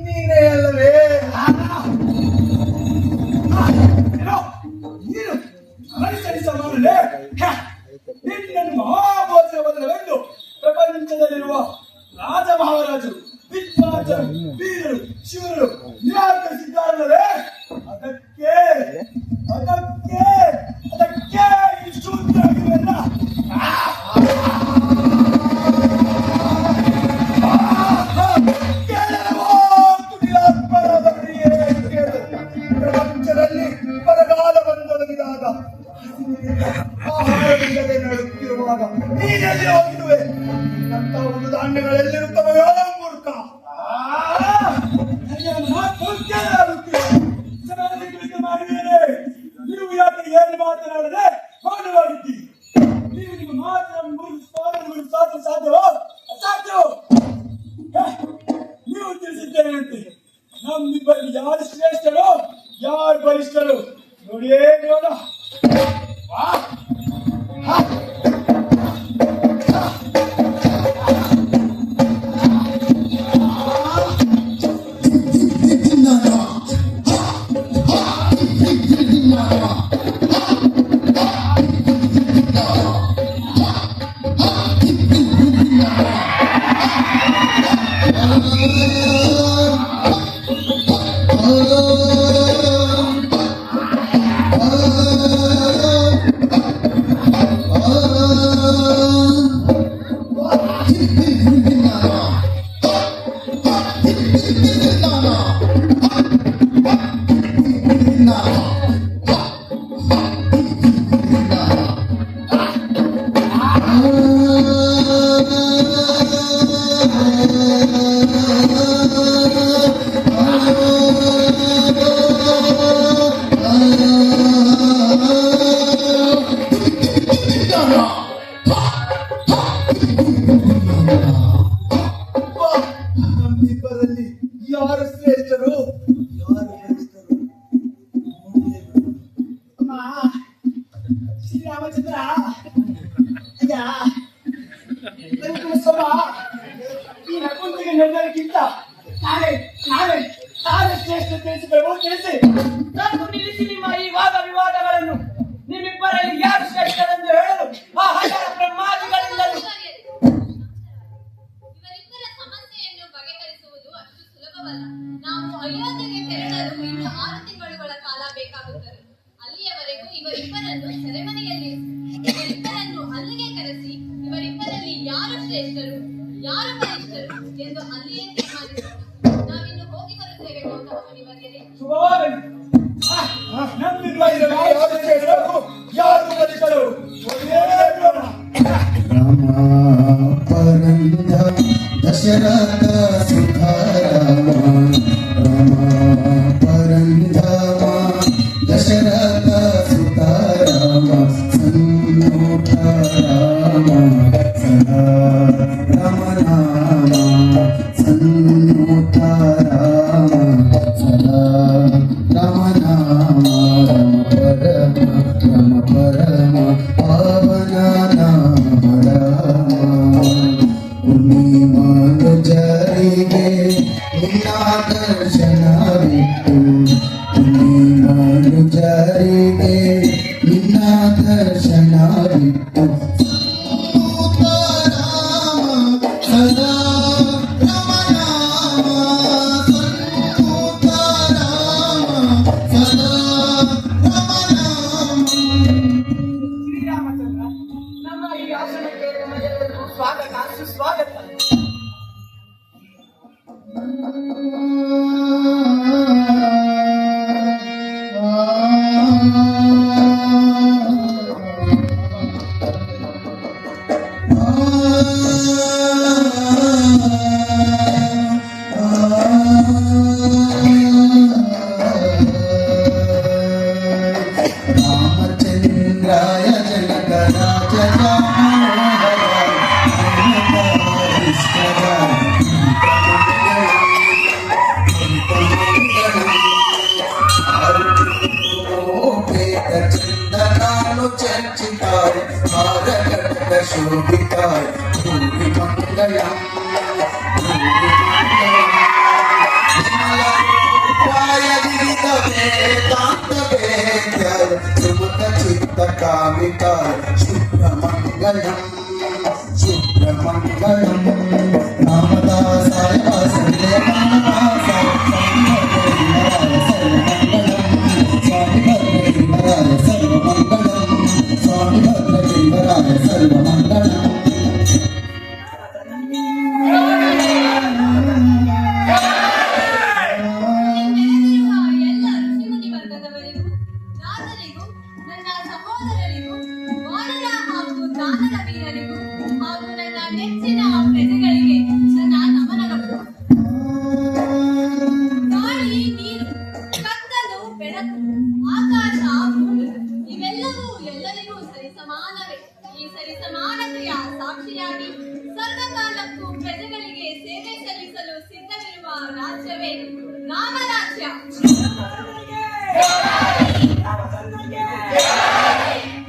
ನೀನೇ ಅಲ್ಲವೇ? ನಿನ್ನನ್ನು ಮಹಾಭೋಜನವೆಂದು ಪ್ರಪಂಚದಲ್ಲಿರುವ ರಾಜ ಮಹಾರಾಜರು ವಿದ್ವಾಂಸರು ವೀರರು ಶಿವರು ನಿರಾಕರಿಸಿದ್ದಾರಲ್ಲವೇ? ಅದಕ್ಕೆ ಅದಕ್ಕೆ ಅದಕ್ಕೆ ಈ ಶೂದ್ರಗಿವೆಲ್ಲ ಪ್ರಪಂಚದಲ್ಲಿ ಬರಗಾಲ ಬಂದೊದಗಿದಾಗ ಆಹಾರವಿಲ್ಲದೆ ನಡುತ್ತಿರುವಾಗ ನೀನೆಲ್ಲಿ ಹೋಗಿರುವೆ? ಅಂತ ಒಂದು ಧಾನ್ಯಗಳೆಲ್ಲಿರುತ್ತವೆಯೋ ಮೂರ್ಖ. ಮಾಡಿದ್ದೇನೆ. ನೀವು ಯಾಕೆ ಏನು ಮಾತನಾಡದೆ ಮೌನವಾಗಿದ್ದೀರಿ? ನೀವು ನಿಮ್ಮ ಮಾತನ್ನು ಸಾಧ್ಯವೋ ಅಸಾಧ್ಯವೋ? ನೀವು ತಿಳಿಸಿದ್ದೇನೆ ಅಂತೆ. ನಮ್ಮಿಬ್ಬರಲ್ಲಿ ಯಾರು ಶ್ರೇಷ್ಠರು ಯಾರು ಬಲಿಷ್ಠರು ನೋಡಿಯೇ ನೋಡ. ನಮ್ಮಿಬ್ಬರಲ್ಲಿ ಯಾರು ಶ್ರೇಷ್ಠರು ಯಾರು ಬಲಿಷ್ಠರು? ಶ್ರೀರಾಮಚಂದ್ರ ಈ ನಕುಂತಿಗೆ ನಡೆದಕ್ಕಿಂತ ನಾನೇ ಶ್ರೇಷ್ಠ ತಿಳಿಸಬೇಕು. ತಿಳಿಸಿ ನಾನು ನಿಲ್ಲಿಸಿ ನಿಮ್ಮ ಈ ವಾದ ವಿವಾದಗಳನ್ನು. ನಿಮ್ಮಿಬ್ಬರಲ್ಲಿ ಯಾರು ಶ್ರೇಷ್ಠರೆಂದು ಹೇಳಲು ಆ ಹಜಾರ ಬ್ರಹ್ಮಾದಿಗಳಿಂದಲೂ ಇವರಿಬ್ಬರ ಸಮಸ್ಯೆಯನ್ನು ಬಗೆಹರಿಸುವುದು ಅಷ್ಟು ಸುಲಭವಲ್ಲ. ನಾವು ಅಯೋಧ್ಯೆಗೆ ತೆರಳಲು ಇನ್ನು 6 ತಿಂಗಳುಗಳ ಕಾಲ ಬೇಕಾಗುತ್ತದೆ. ಅಲ್ಲಿಯವರೆಗೂ ಇವರಿಬ್ಬರನ್ನು ಅಲ್ಲಿಗೆ ಕರೆಸಿ ಇವರಿಬ್ಬರಲ್ಲಿ ಯಾರು ಶ್ರೇಷ್ಠರು ಯಾರು ಬಲಿಷ್ಠರು ಎಂದು ಅಲ್ಲಿಯೇ ತೀರ್ಮಾನಿಸೋಣ. ನಾವಿನ್ನು ಹೋಗಿ ಬರುತ್ತೇವೆ ಗೌತಮ ಮುನಿವರ್ಯರೇ. ಯಾರು ಬಲಿಷ್ಠರು? ದಶರಥ ಸುಧಾರಾಮ ಪರಂಧಾಮ ದಶರಥ ಸುಧಾರಾಮ ಸನ್ಮುಖ ರಾಮ ಸದಾ ರಮನಾಮ ಸನ್ಮುಖ ರಾಮ ಸದಾ ರಮನಾಮ ರಮ ಪರಮ ಪಾವನ ನಾಮ ರಾಮ ಜಾರಿಗೆ ನಿನ್ನ ದರ್ಶನವಿತ್ತು ನಾನು ಜಾರಿಗೆ ನಿನ್ನ ದರ್ಶನವಿತ್ತು ಸದಾ ರಮನಾಮ ಸನ್ಮುಖ ರಾಮ ಸದಾ ರಮನಾಮ. ಶ್ರೀರಾಮಚಂದ್ರ, ನಮ್ಮ ಈ ಆಶ್ರಮಕ್ಕೆ ನಮಗೆಲ್ಲರಿಗೂ ಸ್ವಾಗತ ಸುಸ್ವಾಗತ. ರಾಮಚಂದ್ರಾಯ ಜನಕರಾಜ ಚಂದನಾನು ಚರ್ಚಿತಾಯ ಹಾರಘಟ ಶೋಭಿತಾಯ ಭೂಮಿ ಮಂಗಲಂ ಭೂಮಿ ಮಂಗಲಂ ರಾಜ್ಯವೇ ರಾಮರಾಜ್ಯ.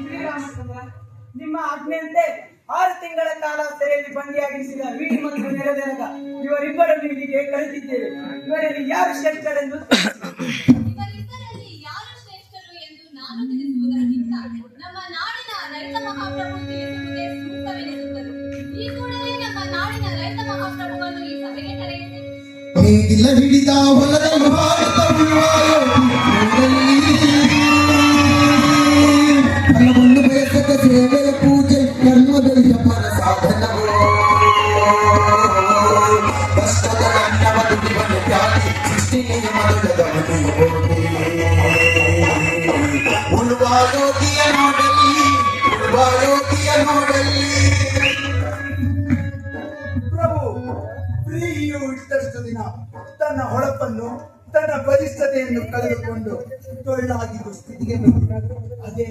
ಶ್ರೀರಾಮಚಂದ್ರ, ನಿಮ್ಮ ಆಜ್ಞೆಯಂತೆ 6 ತಿಂಗಳ ಕಾಲ ಸೆರೆಯಲ್ಲಿ ಬಂದಿಯಾಗಿರಿಸಿದ ವೀಣಿ ಮತ್ತು ನೆರೆದೆರಗ ಇವರಿಬ್ಬರನ್ನು ಇಲ್ಲಿಗೆ ಕಳಿಸಿದ್ದೇವೆ. ಇವರಲ್ಲಿ ಯಾರು ಶ್ರೇಷ್ಠರೆಂದು ಇವರಿಬ್ಬರಲ್ಲಿ ಯಾರು ಶ್ರೇಷ್ಠರು ಎಂದು ನಾನು ತಿಳಿಸುವುದಕ್ಕಿಂತ ನಮ್ಮ ನಾಡಿನ ರೈತ ಮಹಾಪ್ರಭು ತಿಳಿಸುವುದೇ ಸೂಕ್ತವೆನಿಸುತ್ತದೆ. ಈ ಕೂಡಲೇ ನಮ್ಮ ನಾಡಿನ ರೈತ ಮಹಾಪ್ರಭುವನ್ನು ಈ ಸಭೆಗೆ ಕರೆಯಿಸಿ. ನೇಗಿಲ ಹಿಡಿದ ಹೊಲದಲ್ಲಿ ಭಾರತ ಫಲವನ್ನು ಬಯಸದ ಸೇವೆಯ ಪೂಜೆ ಕರ್ಮದಲ್ಲಿ ಪರ ಸಾಧನವೋ ಕಷ್ಟದ ನನ್ನವ ದುಡಿವನ್ನು ತ್ಯಾಗಿ ಸೃಷ್ಟಿಗೆ ಮೊದಲದವನು ಉಳುವ ಯೋಗಿಯ ನೋಡಲ್ಲಿ ಪ್ರಭು, ಪ್ರೀತಿಯು ಇಟ್ಟಷ್ಟು ದಿನ ತನ್ನ ಹೊಳಪನ್ನು ತನ್ನ ಬಲಿಷ್ಠತೆಯನ್ನು ಕಳೆದುಕೊಂಡು ಟೊಳ್ಳಾಗಿದ್ದು ಸ್ಥಿತಿಗೆ ಬಂದಿದೆ. ಅದೇ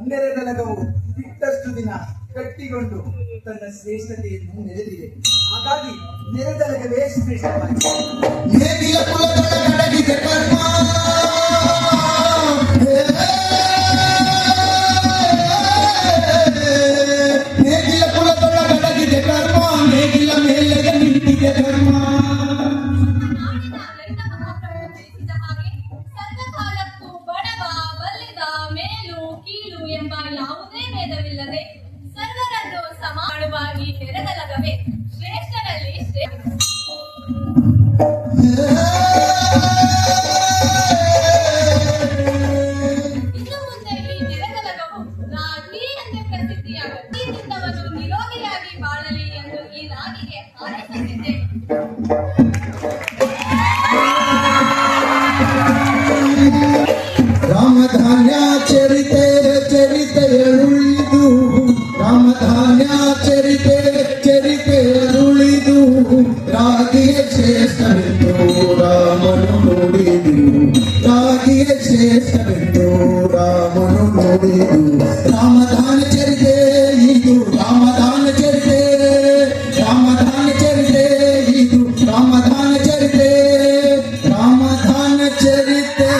ನೆರೆದಲಗವು ಇಟ್ಟಷ್ಟು ದಿನ ಗಟ್ಟಿಗೊಂಡು ತನ್ನ ಶ್ರೇಷ್ಠತೆಯನ್ನು ನೆರೆದಿದೆ. ಹಾಗಾಗಿ ನೆರೆದಲಗವೇ ಶ್ರೇಷ್ಠವಾಗಿದೆ. ನೇಗಿಲ ಕುಲಗಳ ಕಡಗಿದ ಕರ್ಮ ನೇಗಿಲ ಕುಲಗಳ ಕಡಗಿದ ಕರ್ಮ ನೇಗಿಲ ಮೇಲೆ ನಿಂತಿದೆ ಧರ್ಮ. ನಾಡಿನ ರೈತ ಮಹಾಪ್ರಭು ತಿಳಿಸಿದ ಹಾಗೆ ಸರ್ವಕಾಲಕ್ಕೂ ಬಡವ ಬಲ್ಲಿದ ಮೇಲು ಕೀಳು ಎಂಬ ಯಾವುದೇ ಭೇದವಿಲ್ಲದೆ ಸರ್ವರನ್ನು ಸಮ ಮಾಡುವ ಈ ನೆರೆದಲಗವೇ ಶ್ರೇಷ್ಠರಲ್ಲಿ ಶ್ರೇಷ್ಠ. ಇನ್ನು ಮುಂದೆ ಈ ನೆರೆದಲಗವು ರಾಗಿ ಎಂದೇ ಪ್ರಸಿದ್ಧಿಯಾಗಲು ನಿರೋಗಿಯಾಗಿ ಬಾಳಲಿ ಎಂದು ಈ ರಾಗಿಗೆ ಹಾರೈಸುತ್ತಿದ್ದೇನೆ. ರಾಮಧಾನ್ಯ ಚರಿತೆ ಚರಿತೆಯರುಳಿದು ರಾಮಧಾನ್ಯ ಚರಿತೆಯರುಳಿದು ರಾಗಿಯ ಶ್ರೇಷ್ಠವೆಂದು ರಾಮನು ನುಡಿದು ರಾಗಿಯ ಶ್ರೇಷ್ಠವೆಂದು ರಾಮನು ನುಡಿದು ರಾಮಧಾನ ಚರಿತೆ ಇದು ರಾಮಧಾನ ಚರಿತೆ ರಾಮಧಾನ ಚರಿತೆ ಇದು ರಾಮಧಾನ ಚರಿತೆ ರಾಮಧಾನ ಚರಿತೆ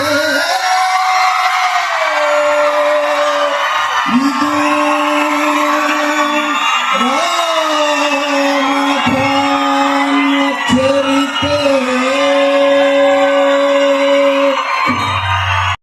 ಇದು